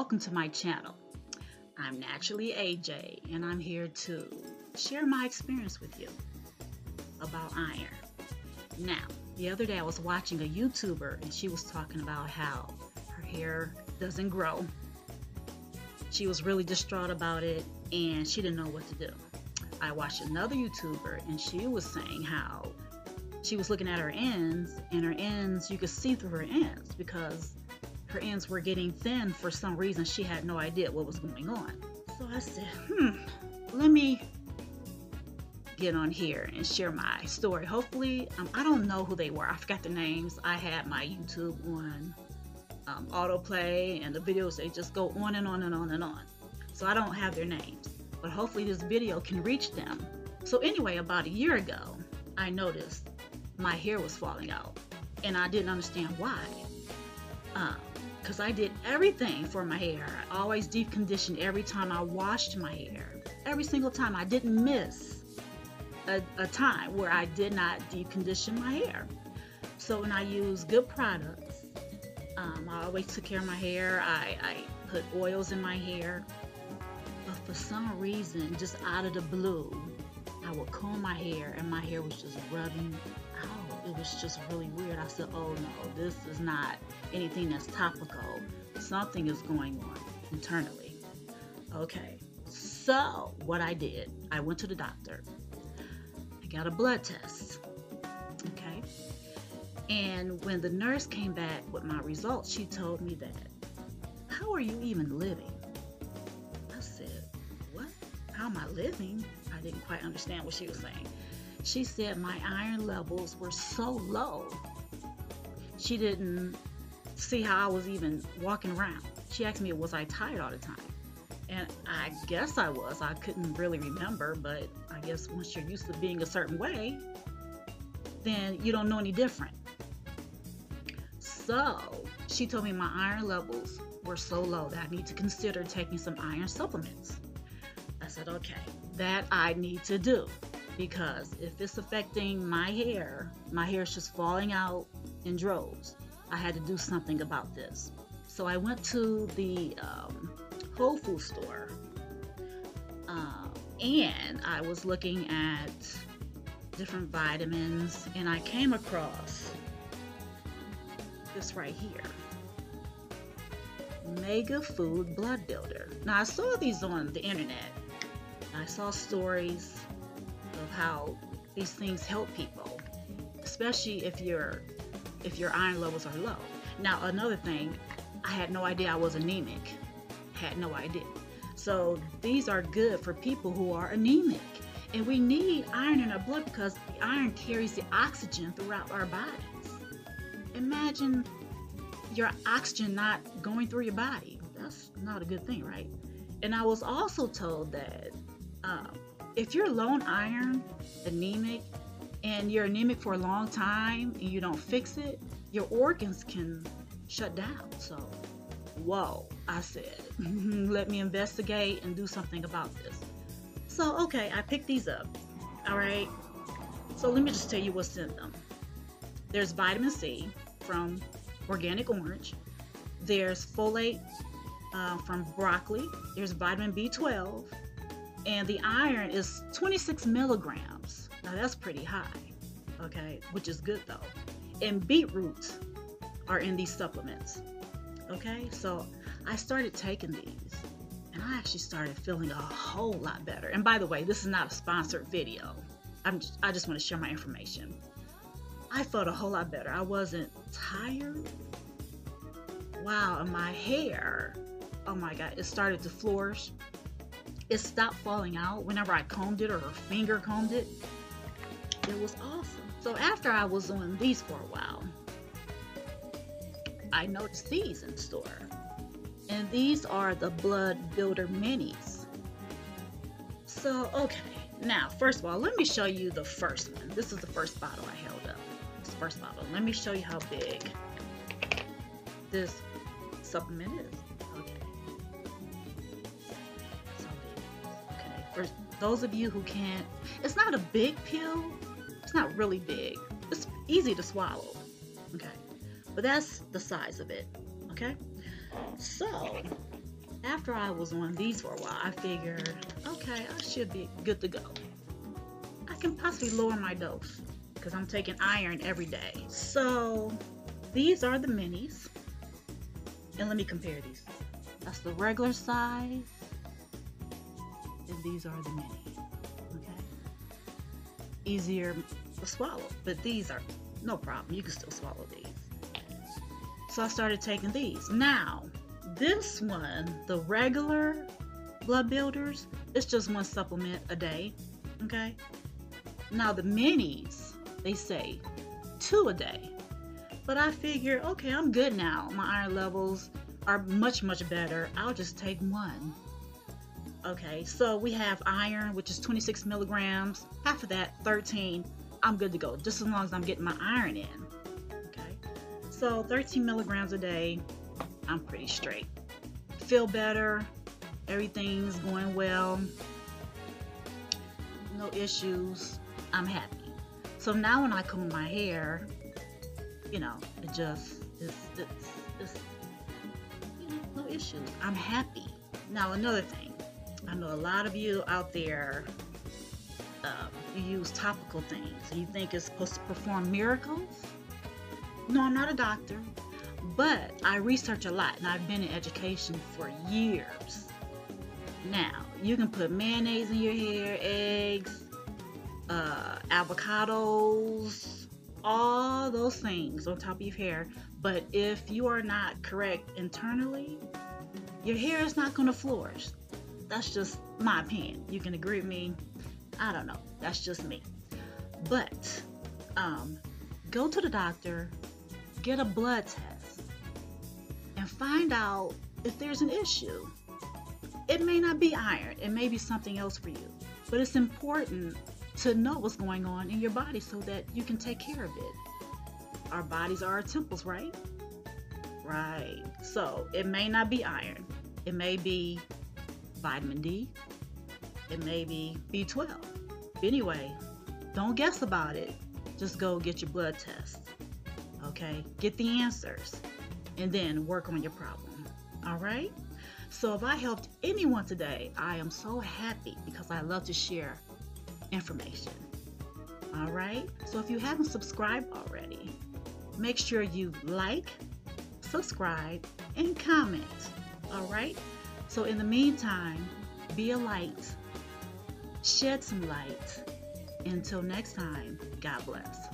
welcome to my channel. I'm NaturallyAJ, and I'm here to share my experience with you about iron. Now, the other day I was watching a YouTuber, and she was talking about how her hair doesn't grow. She was really distraught about it, and she didn't know what to do. I watched another YouTuber, and she was saying how she was looking at her ends, and her ends, you could see through her ends because her ends were getting thin for some reason. She had no idea what was going on. So I said, let me get on here and share my story. Hopefully, I don't know who they were. I forgot the names. I had my YouTube on autoplay, and the videos, they just go on and on and on and on. So I don't have their names, but hopefully this video can reach them. So anyway, about a year ago, I noticed my hair was falling out, and I didn't understand why. Because I did everything for my hair. I always deep conditioned every time I washed my hair. Every single time. I didn't miss a time where I did not deep condition my hair. So when I use good products, I always took care of my hair. I put oils in my hair. But for some reason, just out of the blue, I would comb my hair and my hair was just rubbing out. It was just really weird. I said, oh no, this is not anything that's topical. Something is going on internally. Okay, so what I did, I went to the doctor. I got a blood test. Okay, and when the nurse came back with my results, she told me that, how are you even living? I said, what? How am I living? I didn't quite understand what she was saying. She said my iron levels were so low. She didn't see how I was even walking around. She asked me, was I tired all the time? And I guess I was. I couldn't really remember, but I guess once you're used to being a certain way, then you don't know any different. So she told me my iron levels were so low that I need to consider taking some iron supplements. I said, okay, that I need to do. Because if it's affecting my hair is just falling out in droves. I had to do something about this. So I went to the Whole Food store, and I was looking at different vitamins, and I came across this right here, MegaFood Blood Builder. Now I saw these on the internet. I saw stories of how these things help people, especially if your iron levels are low. Now another thing, I had no idea I was anemic. Had no idea. So these are good for people who are anemic, and we need iron in our blood because the iron carries the oxygen throughout our bodies. Imagine your oxygen not going through your body. That's not a good thing, right? And I was also told that if you're low on iron, anemic, and you're anemic for a long time and you don't fix it, your organs can shut down. So, whoa, I said, let me investigate and do something about this. So, okay, I picked these up. All right. So let me just tell you what's in them. There's vitamin C from organic orange. There's folate from broccoli. There's vitamin B12. And the iron is 26 milligrams. Now that's pretty high, okay, which is good though. And beetroots are in these supplements, okay? So I started taking these, and I actually started feeling a whole lot better. And by the way, this is not a sponsored video. I just want to share my information. I felt a whole lot better. I wasn't tired. Wow, and my hair, oh my God, it started to flourish. It stopped falling out whenever I combed it or her finger combed it. It was awesome. So after I was doing these for a while, I noticed these in the store. And these are the Blood Builder Minis. So, okay. Now, first of all, let me show you the first one. This is the first bottle I held up. This first bottle. Let me show you how big this supplement is. For those of you who can't, it's not a big pill. It's not really big. It's easy to swallow. Okay. But that's the size of it. Okay. So After I was on these for a while, I figured, okay, I should be good to go. I can possibly lower my dose because I'm taking iron every day. So these are the minis. And let me compare these. That's the regular size. And these are the mini. Okay. Easier to swallow. But these are no problem. You can still swallow these. So I started taking these. Now, this one, the regular blood builders, it's just one supplement a day. Okay. Now the minis, they say 2 a day. But I figure, okay, I'm good now. My iron levels are much, much better. I'll just take 1. Okay, so we have iron, which is 26 milligrams. Half of that, 13. I'm good to go, just as long as I'm getting my iron in. Okay, so 13 milligrams a day, I'm pretty straight. Feel better. Everything's going well. No issues. I'm happy. So now when I comb my hair, you know, it just, it's you know, no issues. I'm happy. Now another thing, I know a lot of you out there, you use topical things. You think it's supposed to perform miracles? No, I'm not a doctor, but I research a lot and I've been in education for years. Now, you can put mayonnaise in your hair, eggs, avocados, all those things on top of your hair, but if you are not correct internally, your hair is not going to flourish. That's just my opinion. You can agree with me. I don't know. That's just me. But go to the doctor, get a blood test, and find out if there's an issue. It may not be iron. It may be something else for you. But it's important to know what's going on in your body so that you can take care of it. Our bodies are our temples, right? Right. So it may not be iron. It may be vitamin D. It may be B12. Anyway, don't guess about it. Just go get your blood test. Okay? Get the answers and then work on your problem. All right? So if I helped anyone today, I am so happy because I love to share information. All right? So if you haven't subscribed already, make sure you like, subscribe, and comment. All right? So in the meantime, be a light, shed some light. Until next time, God bless.